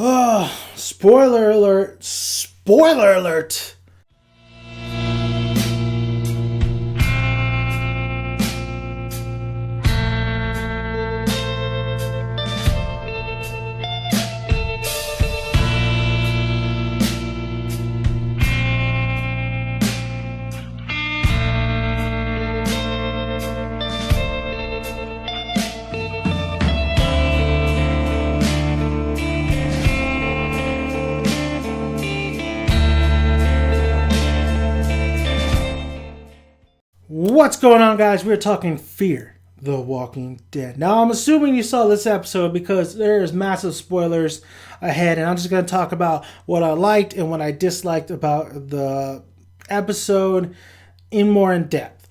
Oh, spoiler alert. Spoiler alert. What's going on, guys? We're talking Fear the Walking Dead. Now, I'm assuming you saw this episode because there's massive spoilers ahead, and I'm just going to talk about what I liked and what I disliked about the episode in depth.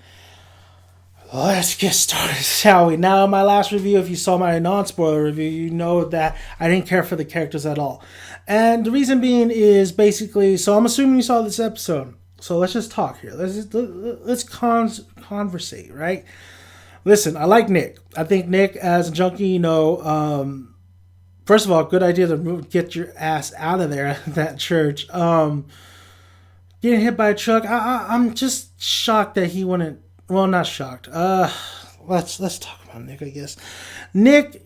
Let's get started, shall we? Now, in my last review, if you saw my non-spoiler review, you know that I didn't care for the characters at all. And the reason being is basically, so I'm assuming you saw this episode. So let's just talk here. Let's conversate, right? Listen, I like Nick. I think Nick, as a junkie, first of all, good idea to get your ass out of there at that church. Getting hit by a truck, I'm just shocked that he wouldn't. Well, not shocked. Let's talk about Nick, I guess. Nick,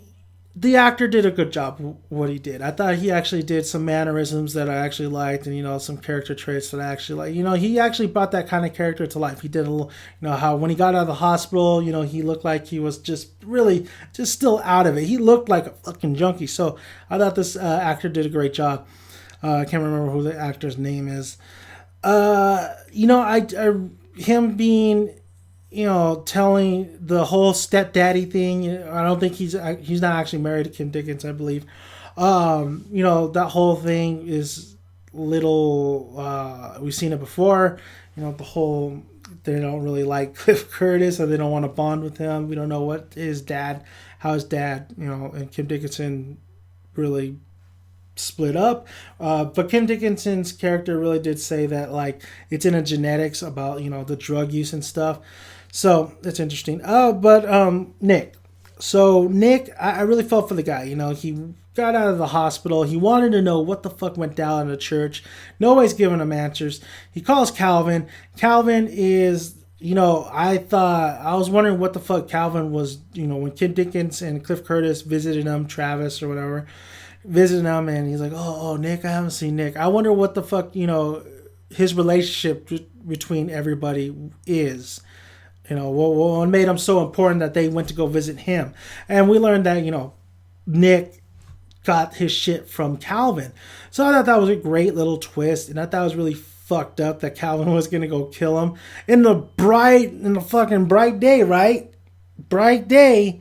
the actor, did a good job what he did. I thought he actually did some mannerisms that I actually liked, and some character traits that I actually like. He actually brought that kind of character to life. He did a little, how when he got out of the hospital, he looked like he was just still out of it. He looked like a fucking junkie. So I thought this actor did a great job. I can't remember who the actor's name is. Him being, telling the whole stepdaddy thing. I don't think he's not actually married to Kim Dickens, I believe. That whole thing is little. We've seen it before. The whole they don't really like Cliff Curtis, or they don't want to bond with him. We don't know how his dad, and Kim Dickinson really split up. But Kim Dickinson's character really did say that it's in a genetics about the drug use and stuff. So that's interesting. Nick. So Nick, I really felt for the guy. He got out of the hospital. He wanted to know what the fuck went down in the church. Nobody's giving him answers. He calls Calvin. Calvin is, I was wondering what the fuck Calvin was, when Kim Dickens and Cliff Curtis visited him, Travis or whatever, visited him, and he's like, oh, Nick, I haven't seen Nick. I wonder what the fuck, his relationship between everybody is. What made him so important that they went to go visit him. And we learned that, Nick got his shit from Calvin. So I thought that was a great little twist. And I thought it was really fucked up that Calvin was going to go kill him in the fucking bright day, right? Bright day.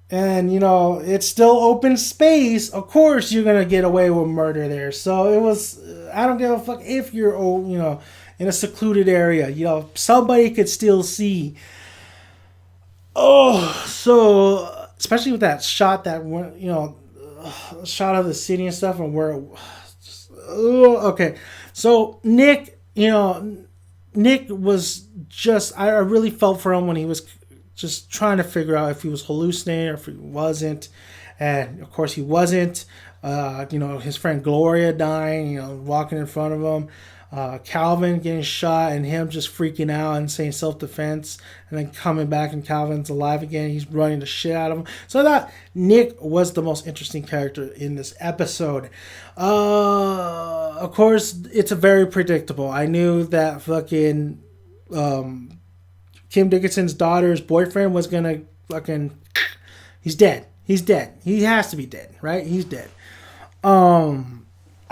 And, it's still open space. Of course you're going to get away with murder there. So it was, I don't give a fuck if you're, in a secluded area. Somebody could still see. Oh, so, especially with that shot shot of the city and stuff, and where, okay. So, Nick, Nick was just, I really felt for him when he was just trying to figure out if he was hallucinating or if he wasn't. And of course he wasn't. His friend Gloria dying, walking in front of him. Calvin getting shot and him just freaking out and saying self-defense, and then coming back and Calvin's alive again. He's running the shit out of him. So I thought Nick was the most interesting character in this episode. Of course, it's very predictable. I knew that fucking Kim Dickinson's daughter's boyfriend was gonna fucking... He's dead. He's dead. He has to be dead, right? He's dead.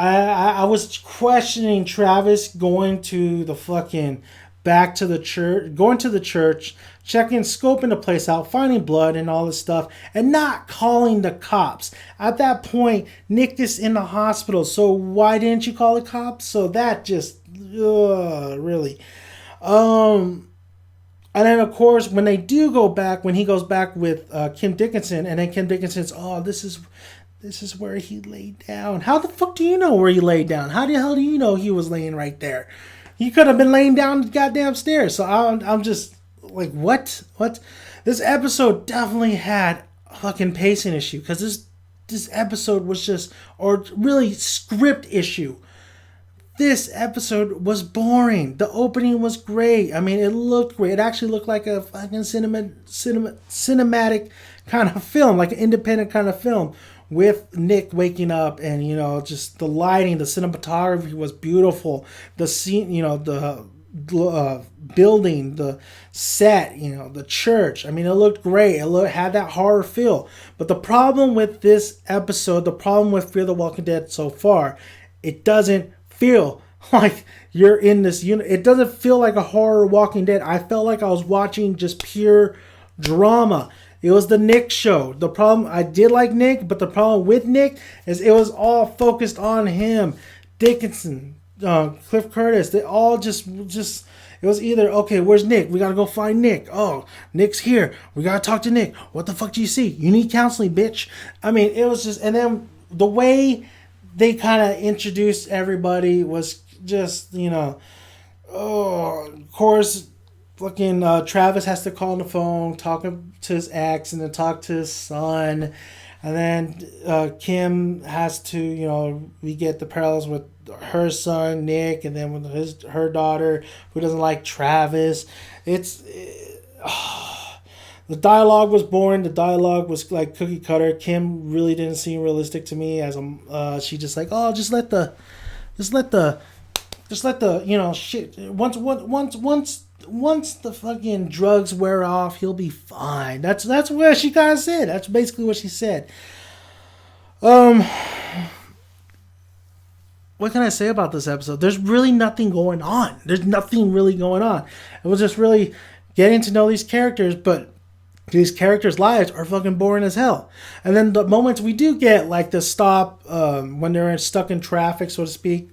I was questioning Travis going to the fucking back to the church, going to the church, checking, scoping the place out, finding blood and all this stuff, and not calling the cops. At that point, Nick is in the hospital, so why didn't you call the cops? So that just, really. And then, of course, when they do go back, when he goes back with Kim Dickinson, and then Kim Dickinson's, this is where he laid down. How the fuck do you know where he laid down? How the hell do you know he was laying right there? He could have been laying down the goddamn stairs. So I'm just like, what? This episode definitely had a fucking pacing issue, because this this episode was just, or really script issue. This episode was boring. The opening was great. I mean, it looked great. It actually looked like a fucking cinematic kind of film, like an independent kind of film, with Nick waking up, and just the lighting, the cinematography was beautiful. The scene, the building, the set, the church. I mean, it looked great. Had that horror feel. But the problem with this episode, the problem with Fear the Walking Dead so far, it doesn't feel like you're in this unit. It doesn't feel like a horror Walking Dead. I felt like I was watching just pure drama. It was the Nick show. The problem, I did like Nick, but the problem with Nick is it was all focused on him. Dickinson, Cliff Curtis, they all just it was either, okay, where's Nick? We gotta go find Nick. Oh, Nick's here. We gotta talk to Nick. What the fuck do you see? You need counseling, bitch. I mean, it was just, and then the way they kind of introduced everybody was just, of course, fucking Travis has to call on the phone, talk to his ex, and then talk to his son. And then Kim has to, we get the parallels with her son, Nick, and then with her daughter, who doesn't like Travis. The dialogue was boring. The dialogue was like cookie cutter. Kim really didn't seem realistic to me. As she just like, oh, just let the shit. Once the fucking drugs wear off, he'll be fine. That's what she kind of said. That's basically what she said. What can I say about this episode? There's really nothing going on. There's nothing really going on. It was just really getting to know these characters, but these characters' lives are fucking boring as hell. And then the moments we do get, like the stop when they're stuck in traffic, so to speak.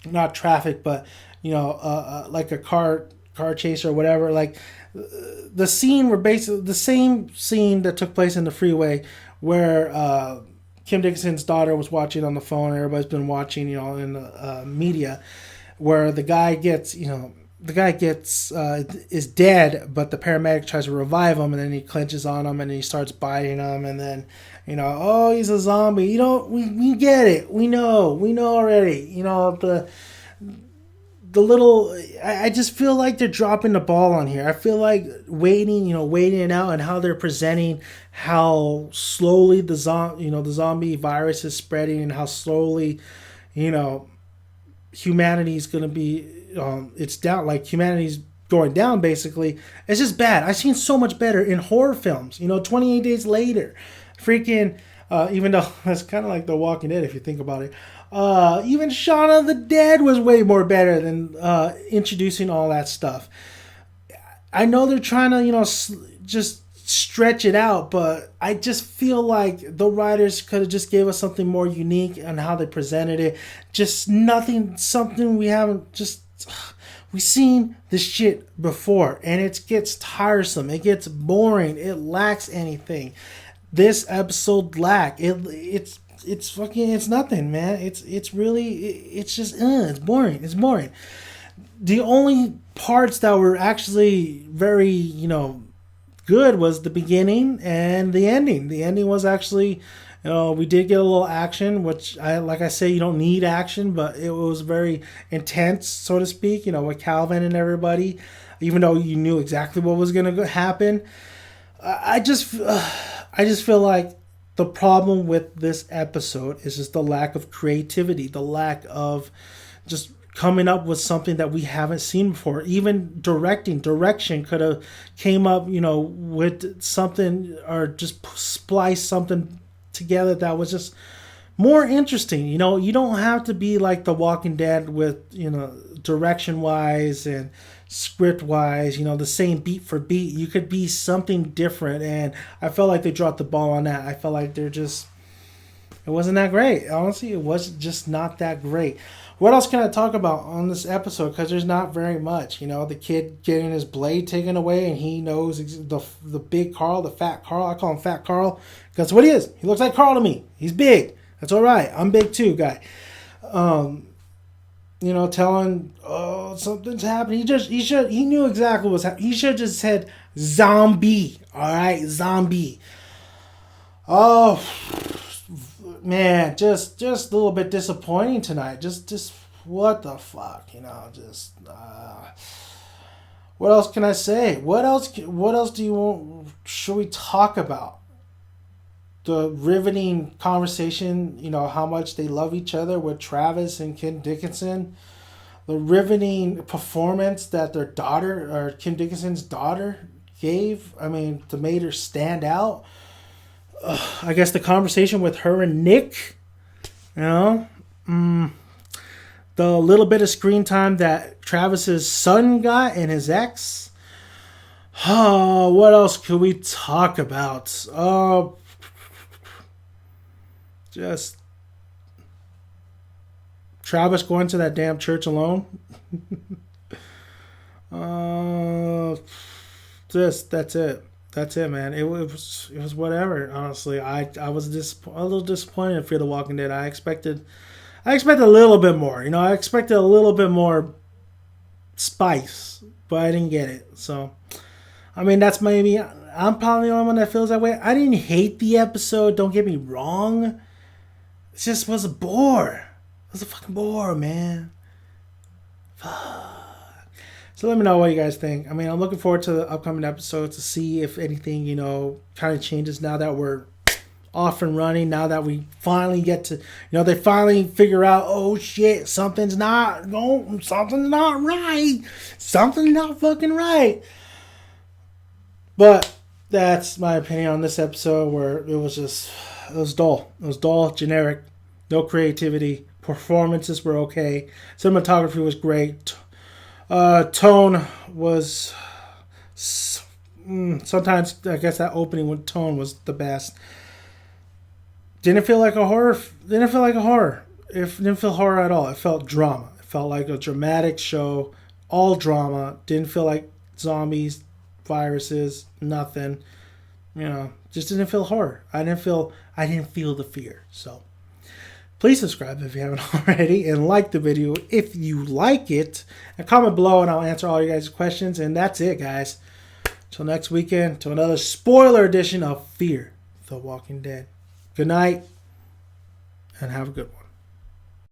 Not traffic, but like a car chase or whatever. Like the scene were basically the same scene that took place in the freeway, where Kim Dickinson's daughter was watching on the phone. Everybody's been watching, in the media, where the guy gets is dead, but the paramedic tries to revive him, and then he clenches on him and he starts biting him, and then oh, he's a zombie. We get it. We know already. The little, I just feel like they're dropping the ball on here. I feel like waiting it out, and how they're presenting how slowly the zombie virus is spreading, and how slowly, humanity's going to be, it's down, like humanity's going down basically. It's just bad. I've seen so much better in horror films, 28 Days Later, freaking, even though that's kind of like The Walking Dead if you think about it. Even Shaun of the Dead was way more better than introducing all that stuff. I know they're trying to, just stretch it out, but I just feel like the writers could have just gave us something more unique on how they presented it. Just something we haven't, we've seen this shit before, and it gets tiresome. It gets boring. It lacks anything. This episode lacked. It's nothing, man. It's really, it's just, it's boring. It's boring. The only parts that were actually very, good was the beginning and the ending. The ending was actually, we did get a little action, which like I say, you don't need action, but it was very intense, so to speak, with Calvin and everybody, even though you knew exactly what was going to happen. I just feel like the problem with this episode is just the lack of creativity, the lack of just coming up with something that we haven't seen before. Even direction could have came up, with something, or just splice something together that was just more interesting. You don't have to be like The Walking Dead with, direction wise and script wise, the same beat for beat. You could be something different, and I felt like they dropped the ball on that. I felt like it wasn't that great. Honestly, it was just not that great. What else can I talk about on this episode? Because there's not very much. The kid getting his blade taken away, and he knows the big Carl, the fat Carl. I call him Fat Carl because what he is. He looks like Carl to me. He's big. That's all right. I'm big too, guy. Telling, oh, something's happening. He knew exactly what was happening. He should have just said zombie. All right, zombie. Oh, man, just a little bit disappointing tonight. Just what the fuck, just what else can I say? What else do you want? Should we talk about? The riveting conversation, how much they love each other with Travis and Kim Dickinson. The riveting performance that their daughter, or Kim Dickinson's daughter, gave. I mean, to made her stand out. I guess the conversation with her and Nick, the little bit of screen time that Travis's son got and his ex. Oh, what else could we talk about? Just Travis going to that damn church alone. That's it. That's it, man. It was whatever. Honestly, I was a little disappointed in Fear the Walking Dead. I expected a little bit more. I expected a little bit more spice, but I didn't get it. So, I mean, that's maybe I'm probably the only one that feels that way. I didn't hate the episode. Don't get me wrong. It just was a bore. It was a fucking bore, man. Fuck. So let me know what you guys think. I mean, I'm looking forward to the upcoming episodes to see if anything, kind of changes now that we're off and running. Now that we finally get to, they finally figure out, oh shit, something's not right. Something's not fucking right. But that's my opinion on this episode, where it was dull. It was dull, generic, no creativity. Performances were okay. Cinematography was great. Tone was sometimes, I guess that opening with tone was the best. Didn't feel like a horror. It didn't feel horror at all. It felt drama. It felt like a dramatic show, all drama. Didn't feel like zombies, viruses, nothing. Just didn't feel horror. I didn't feel the fear. So please subscribe if you haven't already, and like the video if you like it, and comment below and I'll answer all you guys' questions. And that's it, guys. Till next weekend, to another spoiler edition of Fear the Walking Dead. Good night, and have a good one.